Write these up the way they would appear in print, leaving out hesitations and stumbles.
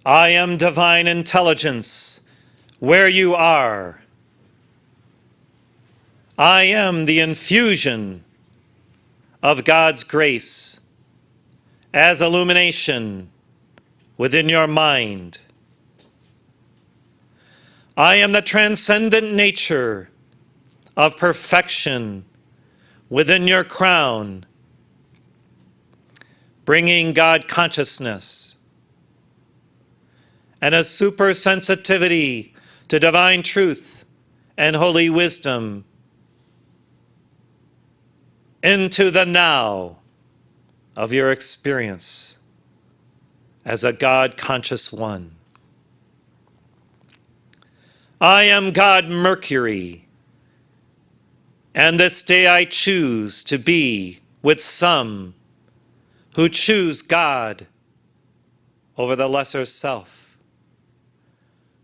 I am divine intelligence where you are. I am the infusion of God's grace as illumination within your mind. I am the transcendent nature of perfection within your crown, bringing God consciousness and a supersensitivity to divine truth and holy wisdom into the now of your experience as a God-conscious one. I am God Mercury, and this day I choose to be with some who choose God over the lesser self,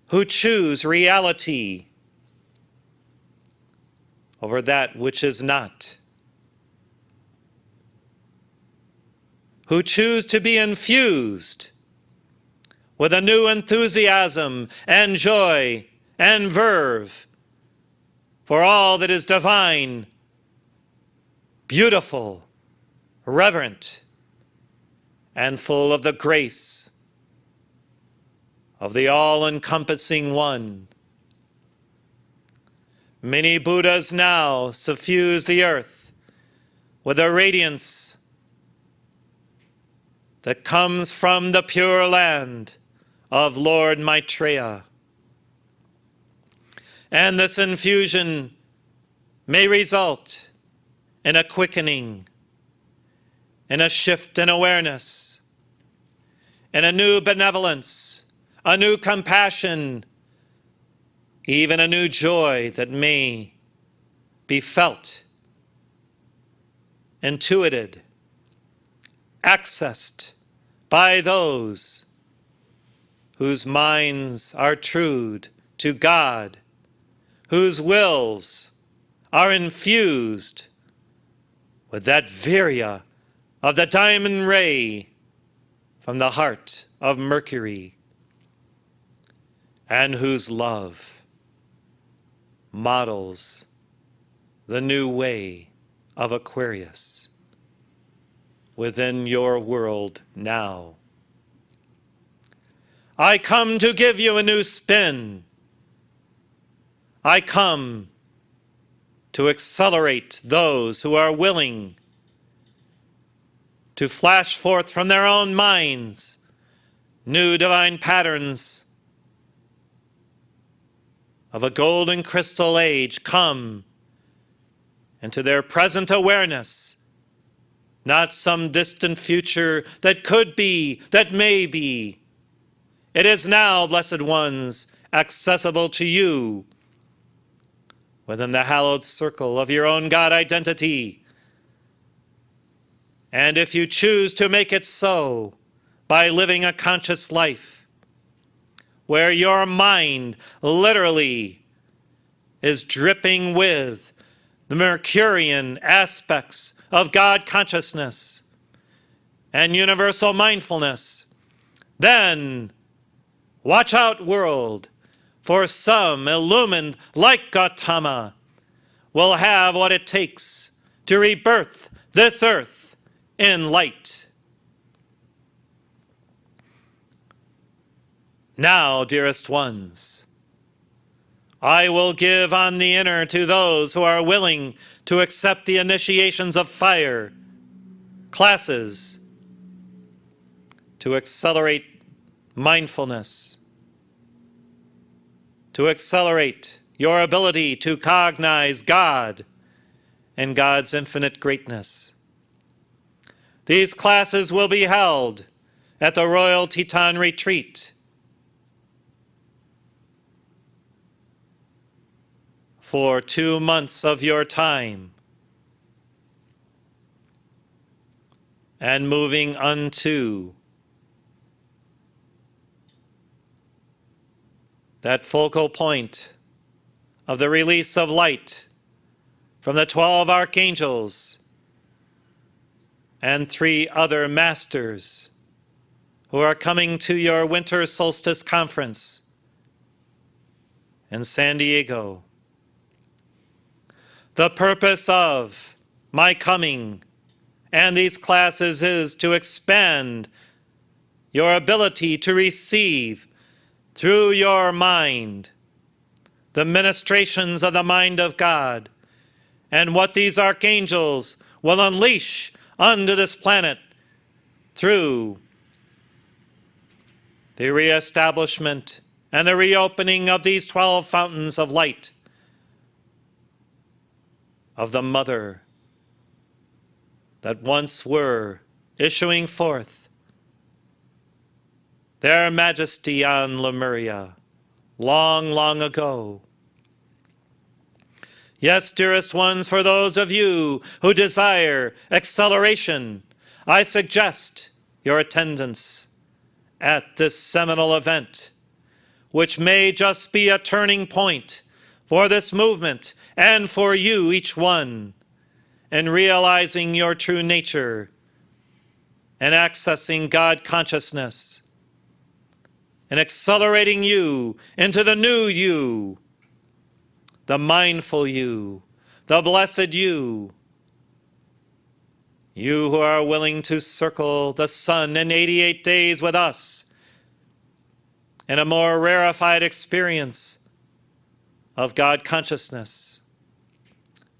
who choose reality over that which is not, who choose to be infused with a new enthusiasm and joy and verve for all that is divine, beautiful, reverent, and full of the grace of the all-encompassing One. Many Buddhas now suffuse the earth with a radiance that comes from the pure land of Lord Maitreya. And this infusion may result in a quickening, in a shift in awareness, in a new benevolence, a new compassion, even a new joy that may be felt, intuited, accessed by those whose minds are trued to God, whose wills are infused with that virya of the diamond ray from the heart of Mercury, and whose love models the new way of Aquarius within your world now. I come to give you a new spin. I come to accelerate those who are willing to flash forth from their own minds new divine patterns of a golden crystal age come into their present awareness, not some distant future that could be, that may be. It is now, blessed ones, accessible to you within the hallowed circle of your own God identity. And if you choose to make it so by living a conscious life, where your mind literally is dripping with the Mercurian aspects of God consciousness and universal mindfulness, then watch out, world, for some illumined like Gautama will have what it takes to rebirth this earth in light. Now, dearest ones, I will give on the inner to those who are willing to accept the initiations of fire, classes, to accelerate mindfulness, to accelerate your ability to cognize God and God's infinite greatness. These classes will be held at the Royal Teton Retreat for 2 months of your time, and moving unto that focal point of the release of light from the 12 archangels and 3 other masters who are coming to your winter solstice conference in San Diego. The purpose of my coming and these classes is to expand your ability to receive through your mind the ministrations of the mind of God and what these archangels will unleash onto this planet through the reestablishment and the reopening of these 12 fountains of light of the Mother that once were issuing forth their majesty on Lemuria long, long ago. Yes, dearest ones, for those of you who desire acceleration, I suggest your attendance at this seminal event, which may just be a turning point for this movement and for you, each one, in realizing your true nature and accessing God consciousness and accelerating you into the new you, the mindful you, the blessed you, you who are willing to circle the sun in 88 days with us in a more rarefied experience of God consciousness.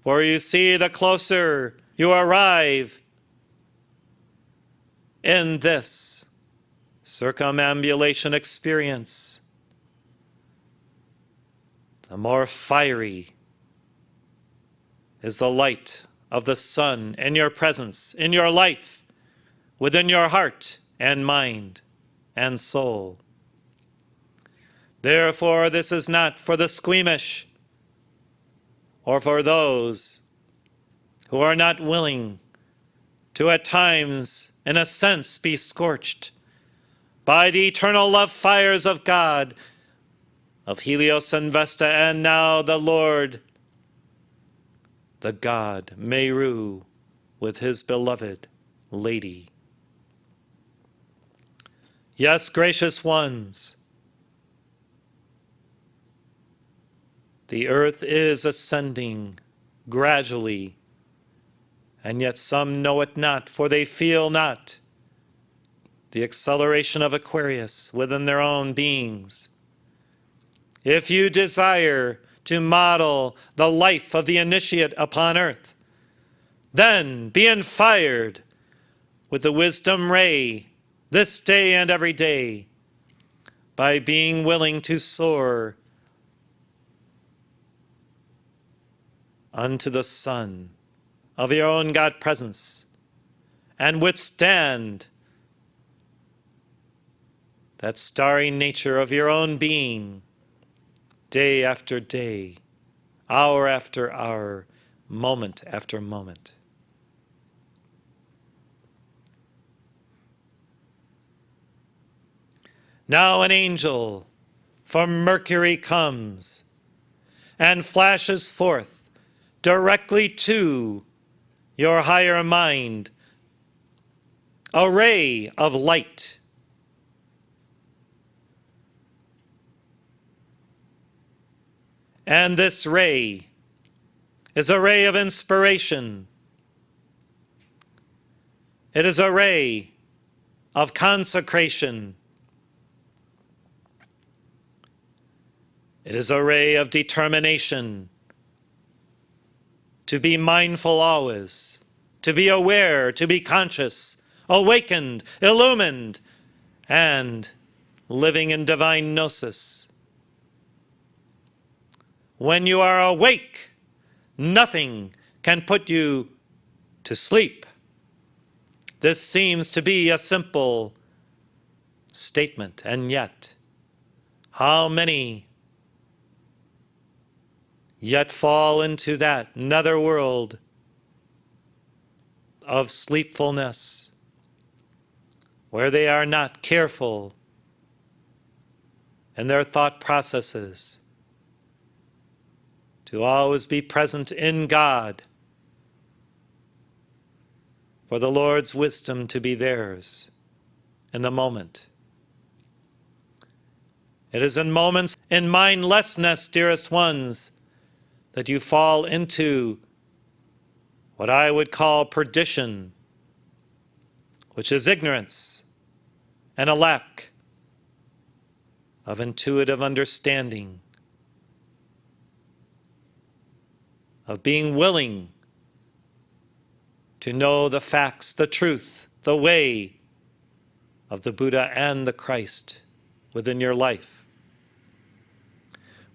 For you see, the closer you arrive in this circumambulation experience, the more fiery is the light of the sun in your presence, in your life, within your heart and mind and soul. Therefore, this is not for the squeamish or for those who are not willing to at times, in a sense, be scorched by the eternal love fires of God, of Helios and Vesta, and now the Lord, the God, Meru, with his beloved lady. Yes, gracious ones, the earth is ascending gradually, and yet some know it not, for they feel not the acceleration of Aquarius within their own beings. If you desire to model the life of the initiate upon earth, then be inspired with the wisdom ray this day and every day by being willing to soar unto the sun of your own God presence and withstand that starry nature of your own being day after day, hour after hour, moment after moment. Now an angel from Mercury comes and flashes forth directly to your higher mind a ray of light. And this ray is a ray of inspiration. It is a ray of consecration. It is a ray of determination to be mindful always, to be aware, to be conscious, awakened, illumined, and living in divine gnosis. When you are awake, nothing can put you to sleep. This seems to be a simple statement, and yet, how many yet fall into that netherworld of sleepfulness, where they are not careful in their thought processes to always be present in God, for the Lord's wisdom to be theirs in the moment. It is in moments in mindlessness, dearest ones, that you fall into what I would call perdition, which is ignorance and a lack of intuitive understanding, of being willing to know the facts, the truth, the way of the Buddha and the Christ within your life.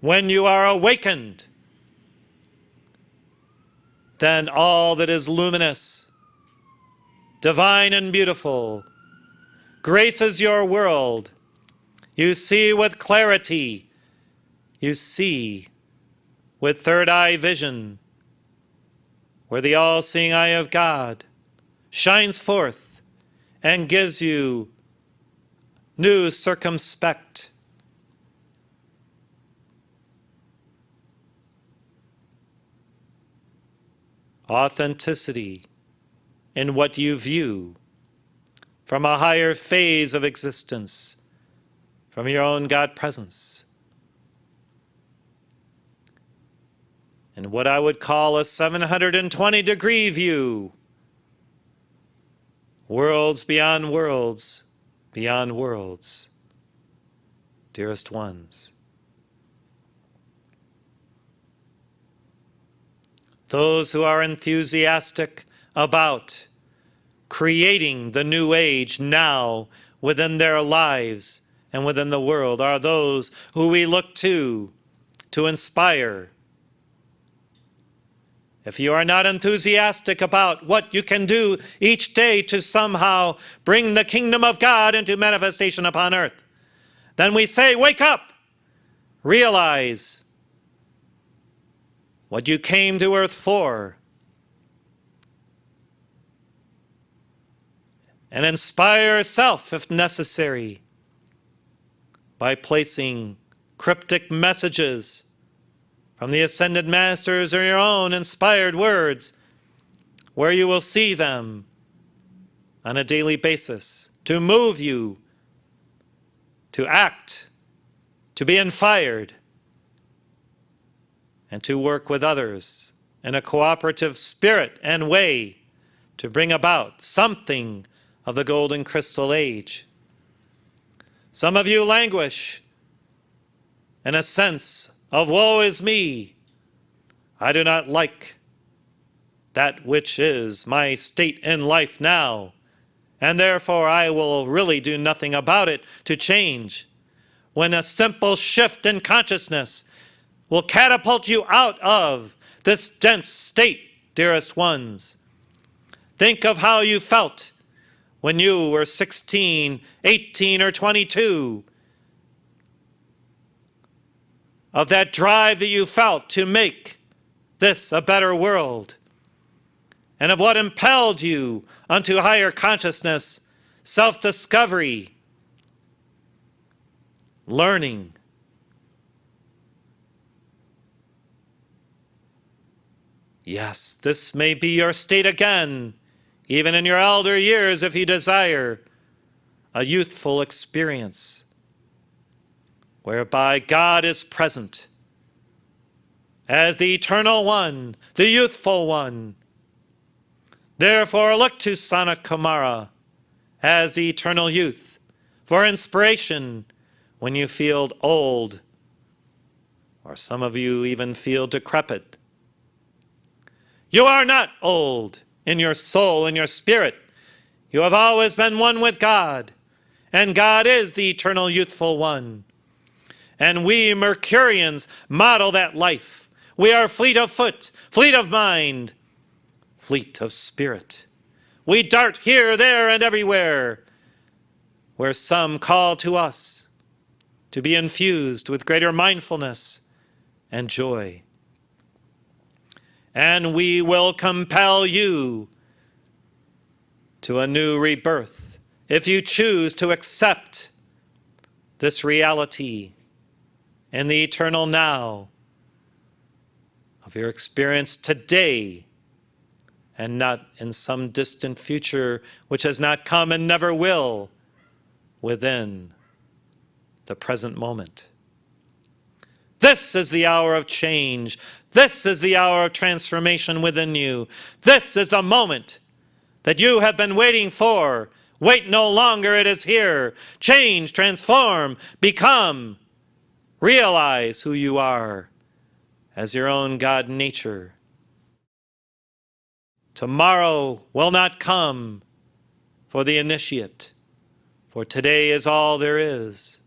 When you are awakened, then all that is luminous, divine and beautiful, graces your world. You see with clarity. You see with third eye vision, where the all-seeing eye of God shines forth and gives you new circumspect authenticity in what you view from a higher phase of existence, from your own God presence. And what I would call a 720-degree view. Worlds beyond worlds, beyond worlds, dearest ones. Those who are enthusiastic about creating the new age now within their lives and within the world are those who we look to inspire. If you are not enthusiastic about what you can do each day to somehow bring the kingdom of God into manifestation upon earth, then we say, wake up! Realize what you came to earth for, and inspire yourself, if necessary, by placing cryptic messages from the Ascended Masters or your own inspired words, where you will see them on a daily basis, to move you, to act, to be inspired, and to work with others in a cooperative spirit and way to bring about something of the golden crystal age. Some of you languish in a sense of woe is me. I do not like that which is my state in life now, and therefore I will really do nothing about it to change. When a simple shift in consciousness will catapult you out of this dense state, dearest ones. Think of how you felt when you were 16, 18, or 22. Of that drive that you felt to make this a better world. And of what impelled you unto higher consciousness, self-discovery, learning. Yes, this may be your state again, even in your elder years if you desire a youthful experience whereby God is present as the Eternal One, the Youthful One. Therefore look to Sanat Kumara as the eternal youth for inspiration when you feel old, or some of you even feel decrepit. You are not old in your soul, in your spirit. You have always been one with God, and God is the eternal youthful one. And we Mercurians model that life. We are fleet of foot, fleet of mind, fleet of spirit. We dart here, there, and everywhere, where some call to us to be infused with greater mindfulness and joy. And we will compel you to a new rebirth if you choose to accept this reality in the eternal now of your experience today, and not in some distant future which has not come and never will, within the present moment. This is the hour of change. This is the hour of transformation within you. This is the moment that you have been waiting for. Wait no longer, it is here. Change, transform, become. Realize who you are as your own God nature. Tomorrow will not come for the initiate, for today is all there is.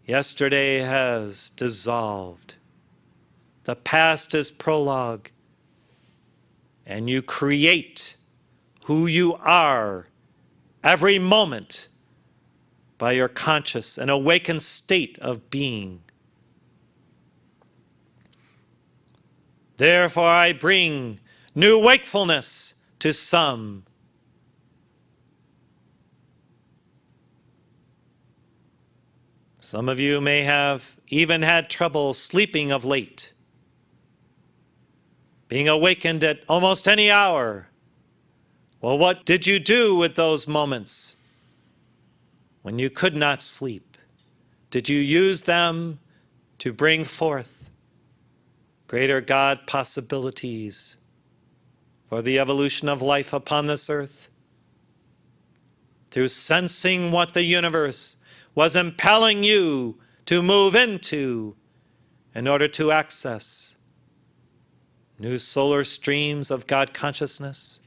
Yesterday has dissolved. The past is prologue, and you create who you are every moment by your conscious and awakened state of being. Therefore I bring new wakefulness to some. Some of you may have even had trouble sleeping of late, being awakened at almost any hour. Well, what did you do with those moments when you could not sleep? Did you use them to bring forth greater God possibilities for the evolution of life upon this earth? Through sensing what the universe was impelling you to move into in order to access new solar streams of God consciousness?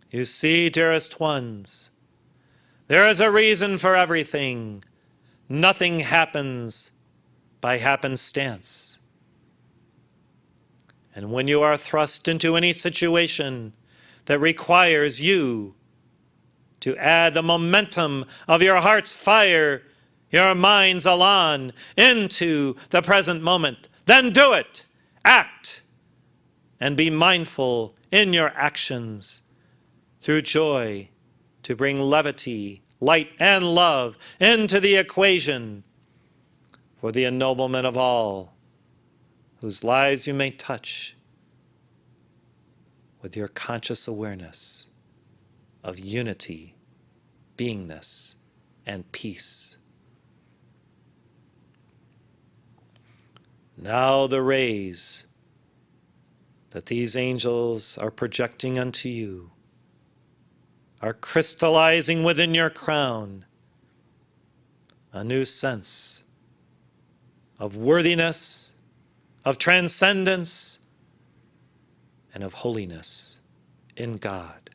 You see, dearest ones, there is a reason for everything. Nothing happens by happenstance. And when you are thrust into any situation that requires you to add the momentum of your heart's fire, your mind's elan, into the present moment, then do it. Act. And be mindful in your actions through joy to bring levity, light, and love into the equation for the ennoblement of all whose lives you may touch with your conscious awareness of unity, beingness, and peace. Now the rays that these angels are projecting unto you are crystallizing within your crown a new sense of worthiness, of transcendence, and of holiness in God.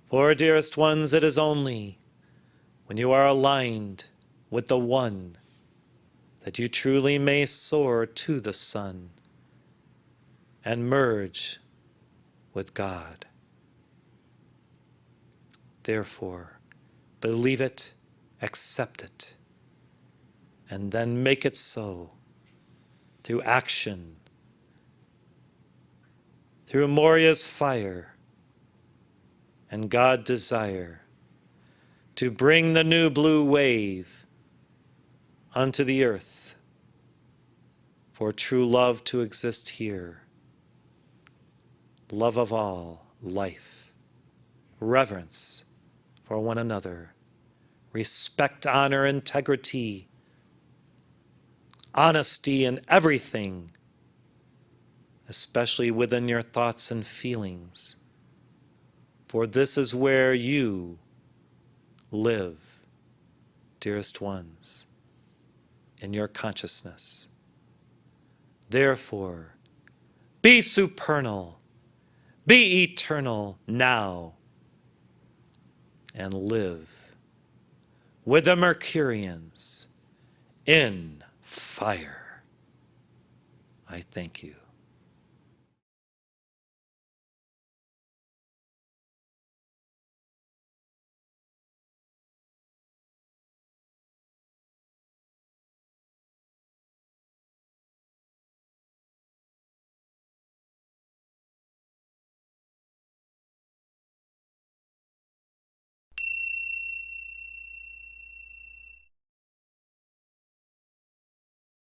For, dearest ones, it is only when you are aligned with the One that you truly may soar to the sun and merge with God. Therefore, believe it, accept it, and then make it so through action, through Morya's fire and God's desire to bring the new blue wave unto the earth for true love to exist here. Love of all, life, reverence for one another, respect, honor, integrity, honesty in everything, especially within your thoughts and feelings. For this is where you live, dearest ones, in your consciousness. Therefore, be supernal, be eternal now, and live with the Mercurians in fire. I thank you.